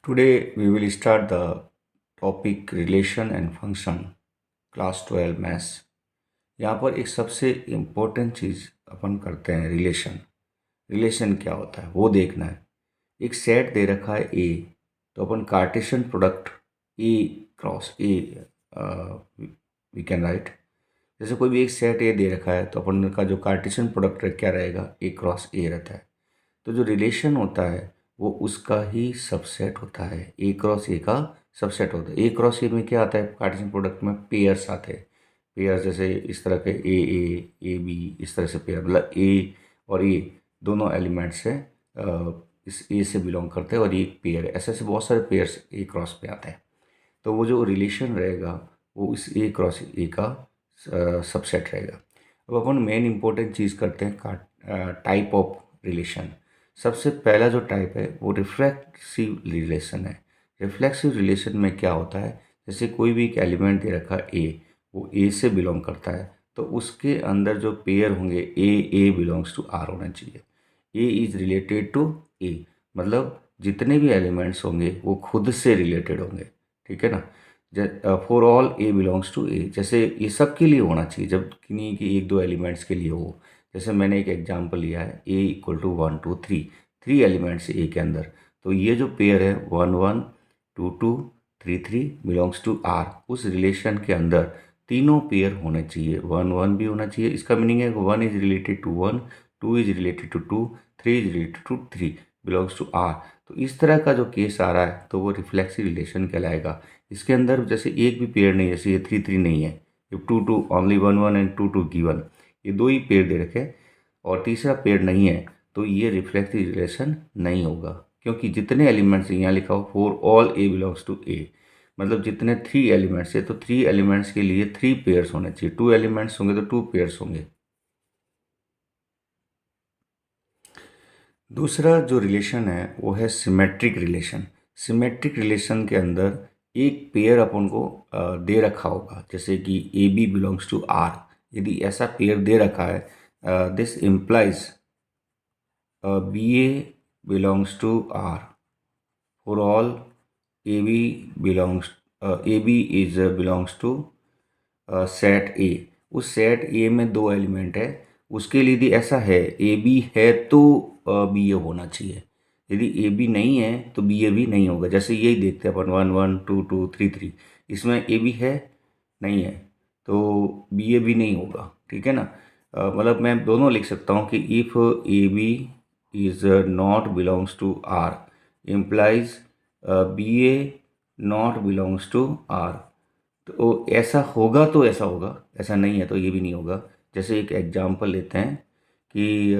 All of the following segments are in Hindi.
Today we will start the topic relation and function class 12 maths. यहाँ पर एक सबसे इम्पोर्टेंट चीज़ अपन करते हैं रिलेशन। रिलेशन क्या होता है वो देखना है। एक सेट दे रखा है ए, तो अपन Cartesian product A cross A we can write. जैसे कोई भी एक सेट ए दे रखा है तो अपन का जो कार्टेशियन प्रोडक्ट क्या रहेगा, ए क्रॉस ए रहता है। तो जो रिलेशन होता है वो उसका ही सबसेट होता है, ए क्रॉस ए का सबसेट होता है। ए क्रॉस ए में क्या आता है, कार्टेशियन प्रोडक्ट में पेयर्स आते हैं। पेयर जैसे इस तरह के ए बी, इस तरह से पेयर, मतलब ए और ए दोनों एलिमेंट्स से इस ए से बिलोंग करते हैं और ये एक पेयर है। ऐसे ऐसे बहुत सारे पेयर्स ए क्रॉस पे आते हैं। तो वो जो रिलेशन रहेगा वो इस ए क्रॉस ए का सबसेट रहेगा। अब अपन मेन इंपॉर्टेंट चीज़ करते हैं टाइप ऑफ रिलेशन। सबसे पहला जो टाइप है वो रिफ्लेक्सिव रिलेशन है। रिफ्लेक्सिव रिलेशन में क्या होता है, जैसे कोई भी एक एलिमेंट दे रखा ए, वो ए से बिलोंग करता है, तो उसके अंदर जो पेयर होंगे ए बिलोंग्स टू आर होना चाहिए। ए इज रिलेटेड टू ए, मतलब जितने भी एलिमेंट्स होंगे वो खुद से रिलेटेड होंगे, ठीक है ना। For all a belongs to A, जैसे ये सब के लिए होना चाहिए, जब किन्हीं की एक दो एलिमेंट्स के लिए हो। जैसे मैंने एक एग्जांपल लिया है ए इक्वल टू 1 2 3, 3 एलिमेंट्स ए के अंदर, तो ये जो पेयर है 1 1 2 2 3 3 बिलोंग्स टू आर, उस रिलेशन के अंदर तीनों पेयर होने चाहिए। 1 1 भी होना चाहिए। इसका मीनिंग है 1 is related to 1, 2 is related to 2, 3 is related to 3 belongs to R. तो इस तरह का जो केस आ रहा है तो वो रिफ्लेक्सिव रिलेशन कहलाएगा। इसके अंदर जैसे एक भी पेयर नहीं, जैसे ये 3 3 नहीं है, ये 2 2 ओनली 1 1 एंड 2 2 गिवन, ये दो ही पेयर दे रखे और तीसरा पेयर नहीं है, तो ये रिफ्लेक्सिव रिलेशन नहीं होगा। क्योंकि जितने एलिमेंट्स यहाँ लिखा हो for all a belongs to A, मतलब जितने 3 एलिमेंट्स है तो 3 एलिमेंट्स के लिए 3 पेयर्स होने चाहिए। 2 एलिमेंट्स होंगे तो 2 पेयर्स होंगे। दूसरा जो रिलेशन है वो है सिमेट्रिक रिलेशन। सिमेट्रिक रिलेशन के अंदर एक पेयर अपन को दे रखा होगा, जैसे कि a b belongs to R. यदि ऐसा पेयर दे रखा है, this implies b a belongs to R for all a b belongs, a b is belongs to set A. उस सेट ए में दो एलिमेंट है, उसके लिए यदि ऐसा है ए बी है तो बी ए होना चाहिए। यदि ए बी नहीं है तो बी ए भी नहीं होगा। जैसे यही देखते हैं अपन 1 1 2 2 3 3, इसमें ए बी है नहीं है तो बी ए भी नहीं होगा, ठीक है ना। मतलब मैं दोनों लिख सकता हूँ कि if a b is not belongs to R implies b a not belongs to R. तो ऐसा होगा तो ऐसा होगा, ऐसा नहीं है तो ये भी नहीं होगा। जैसे एक एग्जांपल लेते हैं कि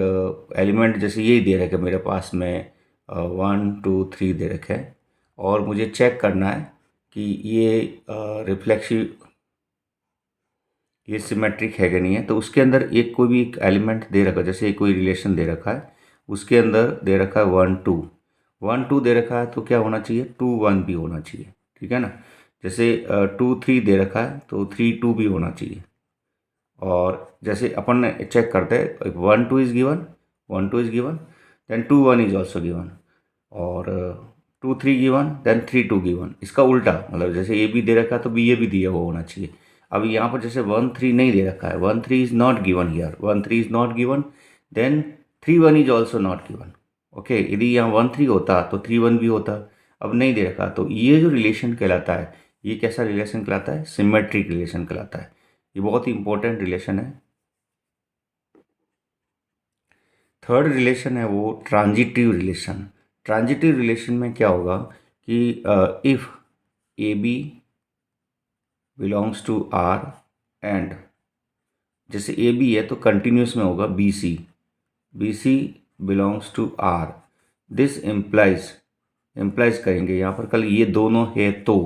एलिमेंट जैसे यही दे रखे मेरे पास में 1 2 3 दे रखे है और मुझे चेक करना है कि ये रिफ्लेक्सिव, ये सिमेट्रिक है कि नहीं है। तो उसके अंदर एक कोई भी एक एलिमेंट दे रखा है, जैसे कोई रिलेशन दे रखा है, उसके अंदर दे रखा है 1 2, 1 2 दे रखा है तो क्या होना चाहिए, 2 1 भी होना चाहिए, ठीक है ना। जैसे 2 3 दे रखा है तो 3 2 भी होना चाहिए। और जैसे अपन चेक करते हैं 1 2 is given, 1 2 is given, then 2 1 is also given, और 2 3 गिवन, देन 3 2 गिवन। इसका उल्टा, मतलब जैसे ए बी दे रखा है तो बी ए भी दिया हुआ होना चाहिए। अब यहाँ पर जैसे 1 3 नहीं दे रखा है, 1 3 is not given here, 1 3 is not given, then 3 1 is also not given. Okay, यदि यहाँ 1 3 होता तो 3 1 भी होता। अब नहीं दे रखा, तो ये जो रिलेशन कहलाता है, ये कैसा रिलेशन कहलाता है, सिमेट्रिक रिलेशन कहलाता है। ये बहुत ही इंपॉर्टेंट रिलेशन है। थर्ड रिलेशन है वो ट्रांजिटिव रिलेशन। ट्रांजिटिव रिलेशन में क्या होगा कि if a b belongs to R and, जैसे ए बी है तो कंटिन्यूस में होगा b c, b c belongs to R, this implies करेंगे यहाँ पर कल ये दोनों है तो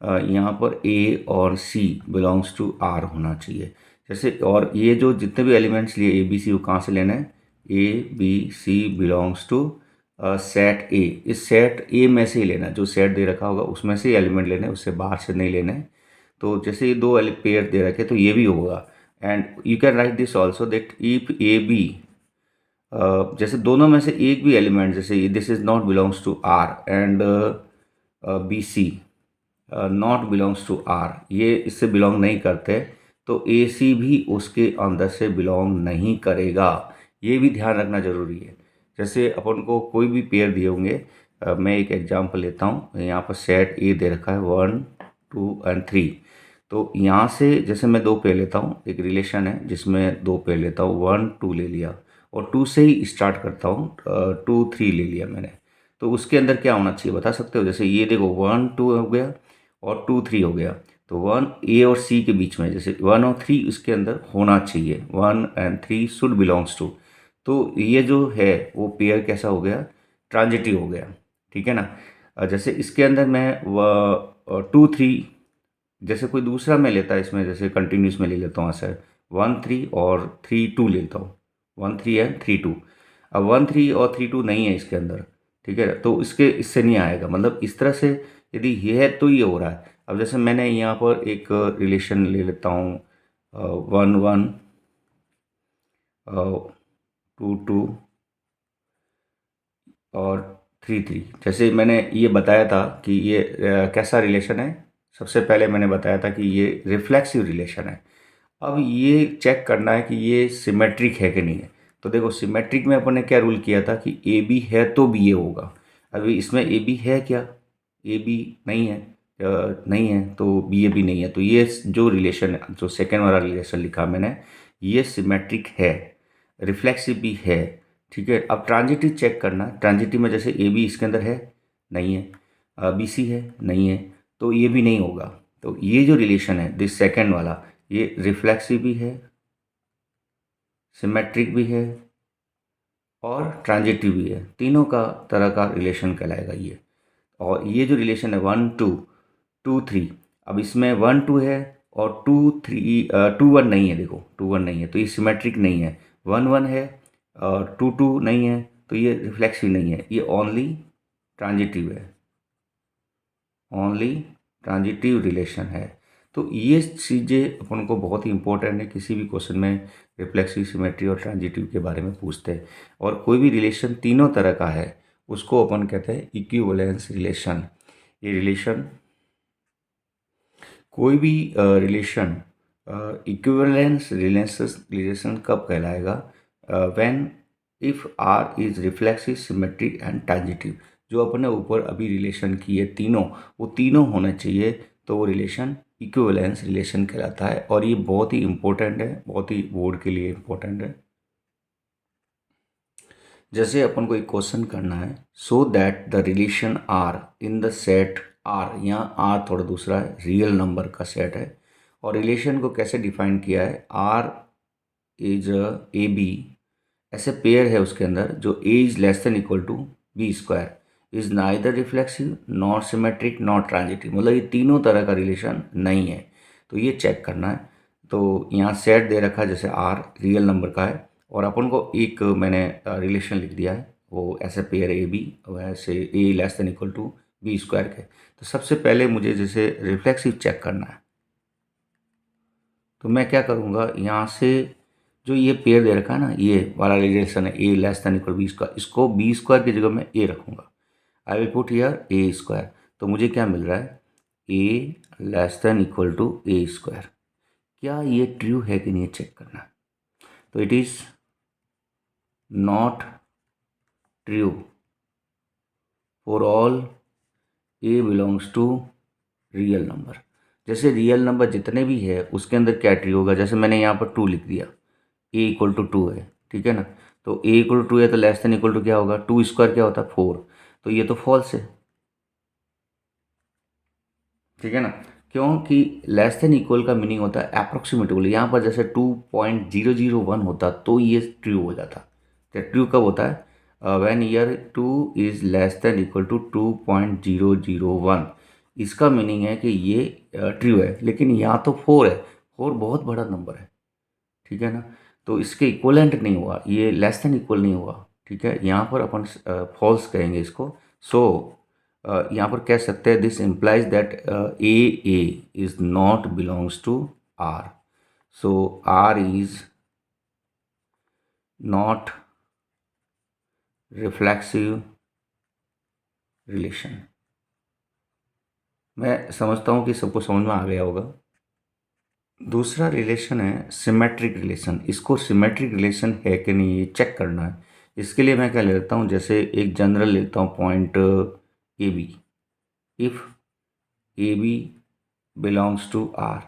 यहाँ पर ए और सी बिलोंग्स टू आर होना चाहिए। जैसे और ये जो जितने भी एलिमेंट्स लिए ए बी सी, वो कहाँ से लेना है, a b c belongs to set A. इस सेट ए में से ही लेना है, जो सेट दे रखा होगा उसमें से ही एलिमेंट लेना है, उससे बाहर से नहीं लेना है। तो जैसे ये दो पेयर दे रखे तो ये भी होगा। And you can write this also that if a b, जैसे दोनों में से एक भी एलिमेंट, जैसे this is not belongs to R and b c not belongs to R, ये इससे बिलोंग नहीं करते, तो ए सी भी उसके अंदर से बिलोंग नहीं करेगा। ये भी ध्यान रखना ज़रूरी है। जैसे अपन को कोई भी पेयर दिए होंगे, मैं एक एग्जांपल लेता हूँ। यहाँ पर सेट ए दे रखा है 1 2 एंड 3। तो यहाँ से जैसे मैं दो पेयर लेता हूँ, एक रिलेशन है जिसमें दो पेयर लेता हूँ, 1 2 ले लिया और 2 से ही स्टार्ट करता हूँ, 2 3 ले लिया मैंने। तो उसके अंदर क्या होना चाहिए बता सकते हो? जैसे ये देखो 1 2 हो गया और 2 3 हो गया, तो 1 ए और सी के बीच में जैसे 1 और 3 उसके अंदर होना चाहिए, 1 एंड 3 शुड बिलोंग्स टू। तो ये जो है वो पेयर कैसा हो गया? ट्रांजिटिव हो गया, ठीक है ना। जैसे इसके अंदर मैं 2 3, जैसे कोई दूसरा मैं लेता है इसमें, जैसे कंटिन्यूस में ले लेता हूँ ऐसे 1 3 और 3 2 लेता हूँ, 1 3 है 3 2। अब 1 3 और 3 2 नहीं है इसके अंदर, ठीक है, तो इसके इससे नहीं आएगा। मतलब इस तरह से यदि ये है तो ये हो रहा है। अब जैसे मैंने यहाँ पर एक रिलेशन ले लेता हूँ, 1 1 2 2 और 3 3। जैसे मैंने ये बताया था कि ये कैसा रिलेशन है। सबसे पहले मैंने बताया था कि ये रिफ्लेक्सिव रिलेशन है। अब ये चेक करना है कि ये सिमेट्रिक है कि नहीं है। तो देखो सिमेट्रिक में अपन ने क्या रूल किया था कि ए बी है तो बी ए होगा। अभी इसमें ए बी है क्या? ए बी नहीं है, नहीं है तो बी ए भी नहीं है। तो ये जो रिलेशन है, जो सेकेंड वाला रिलेशन लिखा मैंने, ये सिमेट्रिक है, रिफ्लेक्सिव भी है, ठीक है। अब ट्रांजिटिव चेक करना, ट्रांजिटिव में जैसे ए बी इसके अंदर है, नहीं है, बी सी है, नहीं है, तो ये भी नहीं होगा। तो ये जो रिलेशन है दिस सेकेंड वाला, ये रिफ्लेक्सिव भी है, सिमेट्रिक भी है और ट्रांजिटिव भी है। तीनों का तरह का रिलेशन कहलाएगा ये। और ये जो रिलेशन है 1 2 2 3, अब इसमें 1 2 है और 2 3 2 1 नहीं है। देखो 2 1 नहीं है तो ये सिमेट्रिक नहीं है। 1 1 है और 2 2 नहीं है तो ये रिफ्लेक्सिव नहीं है, ये ओनली ट्रांजिटिव है, ओनली ट्रांजिटिव रिलेशन है। तो ये चीज़ें अपन को बहुत ही इंपॉर्टेंट है, किसी भी क्वेश्चन में रिफ्लेक्सिव, सिमेट्री और ट्रांजिटिव के बारे में पूछते हैं। और कोई भी रिलेशन तीनों तरह का है उसको अपन कहते हैं इक्विवेलेंस रिलेशन। ये रिलेशन, कोई भी रिलेशन इक्विवेलेंस रिलेशन कब कहलाएगा? When if R is reflexive, symmetric and transitive. जो अपने ऊपर अभी रिलेशन किए तीनों, वो तीनों होने चाहिए, तो वो रिलेशन इक्विवेलेंस रिलेशन कहलाता है। और ये बहुत ही इंपॉर्टेंट है, बहुत ही बोर्ड के लिए इंपॉर्टेंट है। जैसे अपन को एक क्वेश्चन करना है, so that the relation R in the set R, यहाँ आर थोड़ा दूसरा है, रियल नंबर का सेट है। और रिलेशन को कैसे डिफाइन किया है? आर इज ए बी, ऐसे पेयर है उसके अंदर जो a is less than equal to b square, is neither reflexive not symmetric not transitive. मतलब ये तीनों तरह का रिलेशन नहीं है, तो ये चेक करना है। तो यहाँ सेट दे रखा है जैसे आर रियल नंबर का है और अपन को एक मैंने रिलेशन लिख दिया है, वो ऐसे पेयर ए बी, वैसे a less than equal to b square के। तो सबसे पहले मुझे जैसे रिफ्लेक्सिव चेक करना है, तो मैं क्या करूँगा, यहाँ से जो ये पेयर दे रखा है ना, ये वाला रिलेशन है a less than equal b square, इसको बी स्क्वायर की जगह मैं ए रखूँगा। I will put here a square. तो मुझे क्या मिल रहा है? A less than equal to a square. क्या ये ट्रू है कि नहीं चेक करना है। तो it is not true for all a belongs to real number. जैसे रियल नंबर जितने भी है उसके अंदर क्या ट्रू होगा? जैसे मैंने यहाँ पर 2 लिख दिया, ए इक्वल टू 2 है, ठीक है ना। तो ए इक्वल टू 2 है तो लेस देन इक्वल टू क्या होगा? 2 स्क्वायर क्या होता है? 4। तो ये तो फॉल्स है, ठीक है ना। क्योंकि लेस देन इक्वल का मीनिंग होता है अप्रोक्सीमेटली। यहाँ पर जैसे 2.001 होता तो ये ट्रू हो जाता। तो ट्रू कब होता है? When ear 2 is less than equal to 2.001। इसका मीनिंग है कि ये ट्रू है। लेकिन यहाँ तो 4 है, 4 बहुत बड़ा नंबर है, ठीक है ना। तो इसके इक्वलेंट नहीं हुआ, ये लेस देन इक्वल नहीं हुआ, ठीक है। यहाँ पर अपन फॉल्स कहेंगे इसको। सो यहाँ पर कह सकते हैं this implies that a is not belongs to R. So R is not reflexive relation. मैं समझता हूँ कि सबको समझ में आ गया होगा। दूसरा रिलेशन है सिमेट्रिक रिलेशन। इसको सिमेट्रिक रिलेशन है कि नहीं ये चेक करना है। इसके लिए मैं क्या लेता हूँ, जैसे एक जनरल लेता हूँ point a b. If a b belongs to R,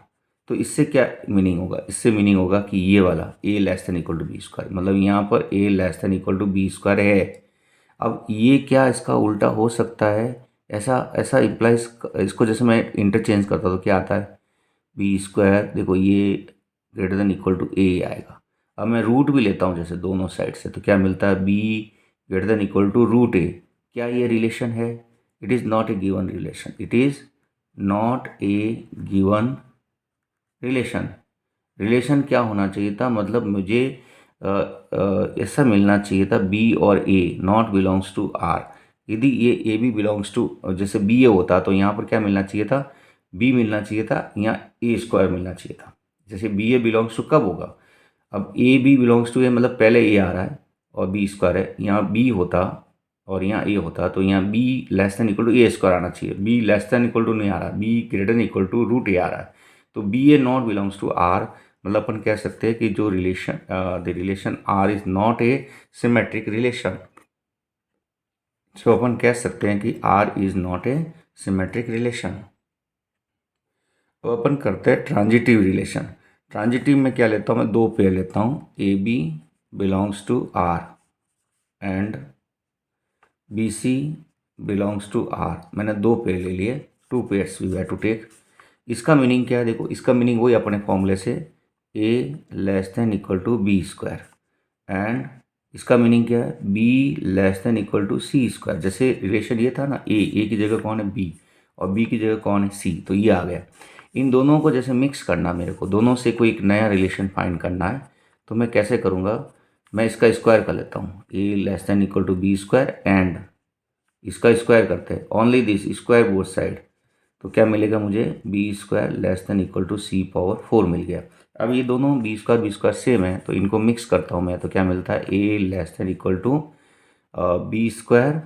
तो इससे क्या मीनिंग होगा? इससे मीनिंग होगा कि ये वाला a less than equal to b square, मतलब यहाँ पर a less than equal to b square है। अब ये क्या इसका उल्टा हो सकता है? ऐसा ऐसा इम्प्लाइज, इसको जैसे मैं इंटरचेंज करता तो क्या आता है? बी स्क्वायर, देखो ये ग्रेटर देन इक्वल टू ए आएगा। अब मैं रूट भी लेता हूँ जैसे दोनों साइड से, तो क्या मिलता है? B greater than equal to root a. क्या ये रिलेशन है? It is not a given relation. It is not a given relation. Relation क्या होना चाहिए था? मतलब मुझे ऐसा मिलना चाहिए था बी और ए नॉट बिलोंग्स टू आर। यदि ये ए बी बिलोंग्स टू, जैसे बी ए होता तो यहाँ पर क्या मिलना चाहिए था? बी मिलना चाहिए था, यहाँ ए स्क्वायर मिलना चाहिए था। जैसे बी ए बिलोंग्स टू कब होगा? अब ए बी बिलोंग्स टू ए, मतलब पहले ए आ रहा है और बी स्क्वायर है, यहाँ बी होता और यहाँ ए होता, तो यहाँ b less than equal to a square आना चाहिए। B less than equal to नहीं आ रहा, b greater than equal to root a आ रहा है। तो b a not belongs to R, मतलब अपन कह सकते हैं कि जो relation, the relation R is not a symmetric relation. So अपन कह सकते हैं कि R is not a symmetric relation. अब अपन करते हैं ट्रांजिटिव रिलेशन। ट्रांजिटिव में क्या लेता हूँ मैं? दो पेयर लेता हूँ, a b belongs to R and b c belongs to R. मैंने दो पेयर ले लिए, two pairs we have to take. इसका मीनिंग क्या है? देखो इसका मीनिंग वही अपने फॉर्मूले से, a less than equal to b square and इसका मीनिंग क्या है? B less than equal to c square. जैसे रिलेशन ये था ना, ए की जगह कौन है? बी, और बी की जगह कौन है? सी, तो ये आ गया। इन दोनों को जैसे मिक्स करना, मेरे को दोनों से कोई एक नया रिलेशन फाइंड करना है, तो मैं कैसे करूँगा? मैं इसका स्क्वायर कर लेता हूँ, a less than equal to b square and इसका स्क्वायर करते हैं, only this square both side. तो क्या मिलेगा मुझे? B square less than equal to c power 4 मिल गया। अब ये दोनों बी स्क्वायर सेम है, तो इनको मिक्स करता हूँ मैं, तो क्या मिलता है? A less than equal to b square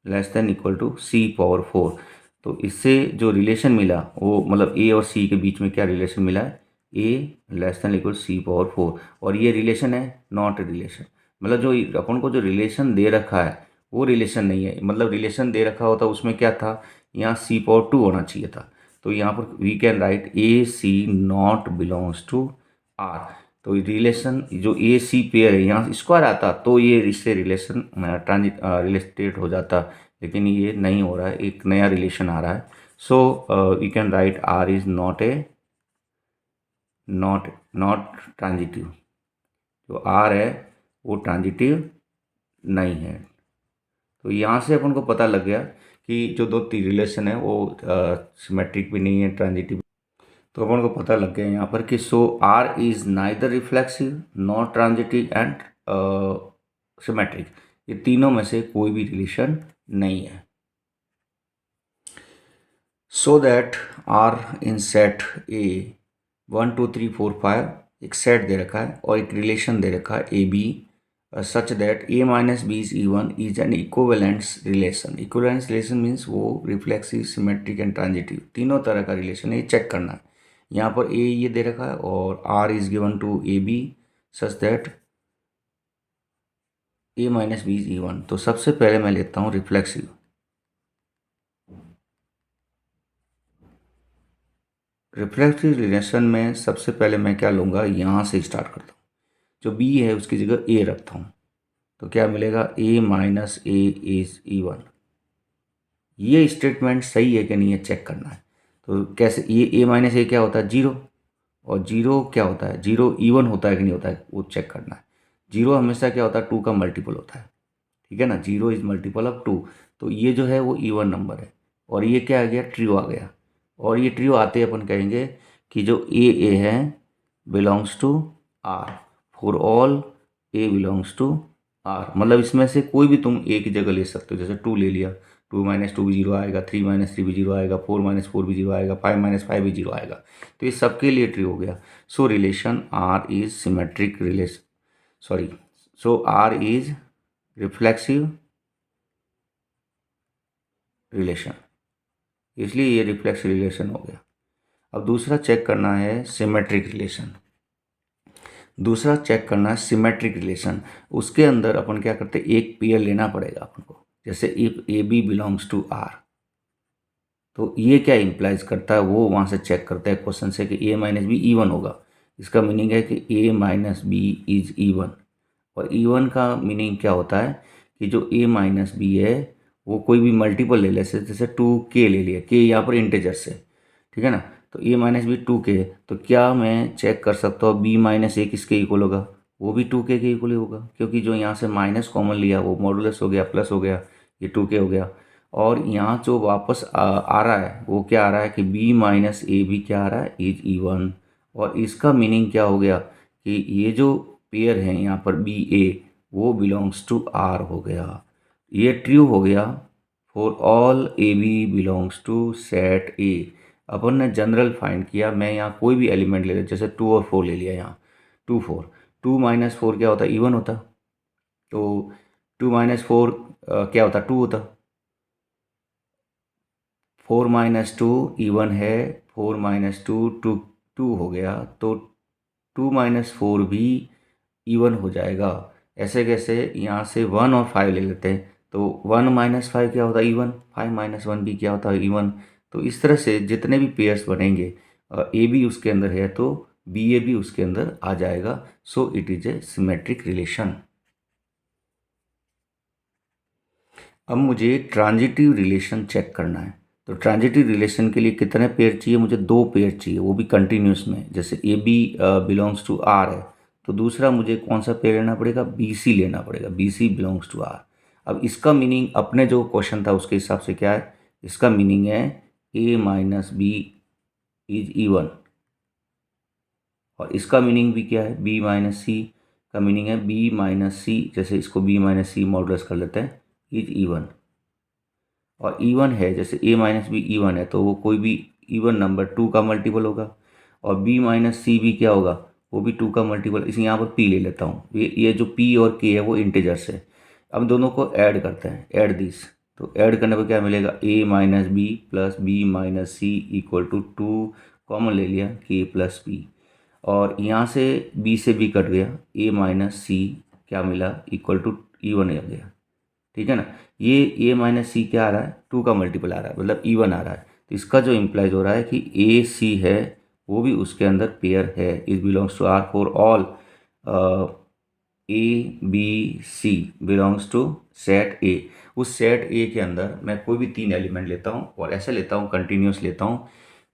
less than equal to c power 4। तो इससे जो रिलेशन मिला वो, मतलब ए और सी के बीच में क्या रिलेशन मिला है? A less than equal c power 4, और ये रिलेशन है नॉट रिलेशन। मतलब जो अपन को जो रिलेशन दे रखा है वो रिलेशन नहीं है। मतलब रिलेशन दे रखा होता उसमें क्या था? यहाँ सी पावर 2 होना चाहिए था। तो यहाँ पर we can write a c not belongs to R. तो रिलेशन जो ए सी पेयर है, यहाँ स्क्वायर आता तो ये इससे रिलेशन ट्रांजिट रिलेटेड हो जाता, लेकिन ये नहीं हो रहा है, एक नया रिलेशन आ रहा है। So we can write R is not a not transitive. जो आर है वो ट्रांजिटिव नहीं है। तो यहाँ से अपन को पता लग गया कि जो दो रिलेशन है वो सिमेट्रिक भी नहीं है, ट्रांजिटिव। तो अपन को पता लग गया यहाँ पर कि so R is neither reflexive not transitive and symmetric. ये तीनों में से कोई भी रिलेशन नहीं है। So that R in set A 1 2 3 4 5 एक सेट दे रखा है और एक रिलेशन दे रखा है a b, such that a minus b is even is an equivalence relation. Equivalence relation means वो रिफ्लेक्सिव, सिमेट्रिक एंड ट्रांजिटिव तीनों तरह का रिलेशन है, ये चेक करना है। यहाँ पर ए ये दे रखा है और R is given to a b such that a minus b is even. तो सबसे पहले मैं लेता हूँ रिफ्लेक्सिव। रिफ्लेक्सिव रिलेशन में सबसे पहले मैं क्या लूँगा? यहाँ से स्टार्ट करता हूँ, जो बी है उसकी जगह ए रखता हूँ, तो क्या मिलेगा? A minus A is even. ये स्टेटमेंट सही है कि नहीं है चेक करना है। तो कैसे? ये ए माइनस ए क्या होता है? जीरो, और जीरो क्या होता है? जीरो इवन होता है कि नहीं होता है वो चेक करना है। जीरो हमेशा क्या होता है? टू का मल्टीपल होता है, ठीक है ना? Zero is multiple of two, तो ये जो है वो इवन नंबर है, और ये क्या आ गया? ट्रियो आ गया। और ये ट्रियो आते ही अपन कहेंगे कि जो ए है belongs to R, for all a belongs to R. मतलब इसमें से कोई भी तुम ए की जगह ले सकते हो, जैसे टू ले लिया, टू माइनस टू भी जीरो आएगा, थ्री माइनस थ्री भी जीरो आएगा, फोर माइनस फोर भी जीरो आएगा, फाइव माइनस फाइव भी जीरो आएगा। तो ये सबके लिए ट्री हो गया। So relation R is symmetric relation, sorry, so R is reflexive relation. इसलिए ये रिफ्लेक्स रिलेशन हो गया। अब दूसरा चेक करना है सिमेट्रिक रिलेशन। दूसरा चेक करना है सिमेट्रिक रिलेशन। उसके अंदर अपन क्या करते हैं, एक पेयर लेना पड़ेगा अपन को। जैसे if a b belongs to R, तो ये क्या इम्प्लाइज करता है वो वहाँ से चेक करता है क्वेश्चन से कि ए माइनस बी इवन होगा। इसका मीनिंग है कि ए माइनस बी इज इवन। और इवन का मीनिंग क्या होता है कि जो ए माइनस बी है वो कोई भी मल्टीपल ले ले, जैसे 2k ले लिया, के यहाँ पर इंटीजर से, ठीक है ना। तो ए माइनस बी 2k, तो क्या मैं चेक कर सकता हूँ बी माइनस ए किसके इक्वल होगा, वो भी 2k के इक्वल होगा, क्योंकि जो यहाँ से माइनस कॉमन लिया वो मॉडुलस हो गया, प्लस हो गया, ये 2k हो गया। और यहाँ जो वापस आ रहा है वो क्या आ रहा है कि बी माइनस ए भी क्या आ रहा है, इज इवन। और इसका मीनिंग क्या हो गया कि ये जो पेयर है यहाँ पर बी ए, वो बिलोंग्स टू आर हो गया। ये ट्रू हो गया for all a b belongs to set A. अपन ने जनरल फाइंड किया, मैं यहाँ कोई भी एलिमेंट ले लिया, जैसे 2 और 4 ले लिया, यहाँ 2 4, 2 माइनस 4 क्या होता है, इवन होता। तो 2 माइनस 4 क्या होता, 2 होता। 4 माइनस 2 इवन है, 4 माइनस 2 टू 2 हो गया, तो 2 माइनस 4 भी इवन हो जाएगा। ऐसे कैसे, यहाँ से 1 और 5 ले लेते हैं, तो 1 माइनस 5 क्या होता है, इवन। 5 माइनस 1 भी क्या होता है, इवन। तो इस तरह से जितने भी पेयर्स बनेंगे, ए भी उसके अंदर है तो बी ए भी उसके अंदर आ जाएगा। So it is a symmetric relation. अब मुझे ट्रांजिटिव रिलेशन चेक करना है। तो ट्रांजिटिव रिलेशन के लिए कितने पेयर चाहिए, मुझे 2 पेयर चाहिए, वो भी कंटिन्यूस में। जैसे a b belongs to R है, तो दूसरा मुझे कौन सा पेयर लेना पड़ेगा, बी सी लेना पड़ेगा, b c belongs to R. अब इसका मीनिंग अपने जो क्वेश्चन था उसके हिसाब से क्या है, इसका मीनिंग है ए माइनस बी इज इवन। और इसका मीनिंग भी क्या है, बी माइनस सी का मीनिंग है बी माइनस सी, जैसे इसको बी माइनस सी मॉडुलस कर लेते हैं, इज इवन। और इवन है, जैसे ए माइनस बी इवन है तो वो कोई भी इवन नंबर 2 का मल्टीपल होगा। और बी माइनस सी भी क्या होगा, वो भी 2 का मल्टीपल। इसे यहाँ पर पी ले लेता हूँ, ये जो पी और के है वो इंटीजर्स है। अब दोनों को ऐड करते हैं, ऐड दिस। तो ऐड करने पर क्या मिलेगा, a minus b plus b minus c equal to 2, common ले लिया, के प्लस बी। और यहाँ से बी से बी कट गया, ए माइनस सी क्या मिला, इक्वल टू इवन आ गया, ठीक है ना। ये ए माइनस सी क्या आ रहा है, 2 का मल्टीपल आ रहा है, मतलब इवन आ रहा है। तो इसका जो इम्प्लाइज हो रहा है कि ए सी है वो भी उसके अंदर पेयर है, is belongs to R for all a b c belongs to set A. उस सेट ए के अंदर मैं कोई भी 3 एलिमेंट लेता हूँ और ऐसे लेता हूँ, कंटिन्यूस लेता हूँ।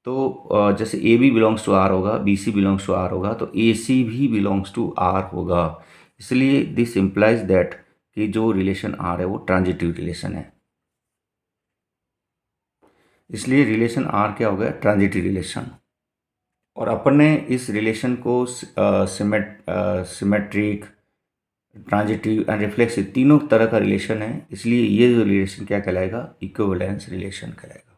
तो जैसे a b belongs to R होगा, b c belongs to R होगा, तो ए सी भी बिलोंग्स टू आर होगा। इसलिए दिस इम्प्लाइज दैट कि जो रिलेशन आर है वो ट्रांजिटिव रिलेशन है। इसलिए रिलेशन आर क्या हो गया, ट्रांजिटिव रिलेशन। और अपन ने इस रिलेशन को सिमेट्रिक, ट्रांजिटिव एंड रिफ्लेक्सिव तीनों तरह का रिलेशन है। इसलिए ये जो रिलेशन क्या कहलाएगा, इक्विवेलेंस रिलेशन कहलाएगा।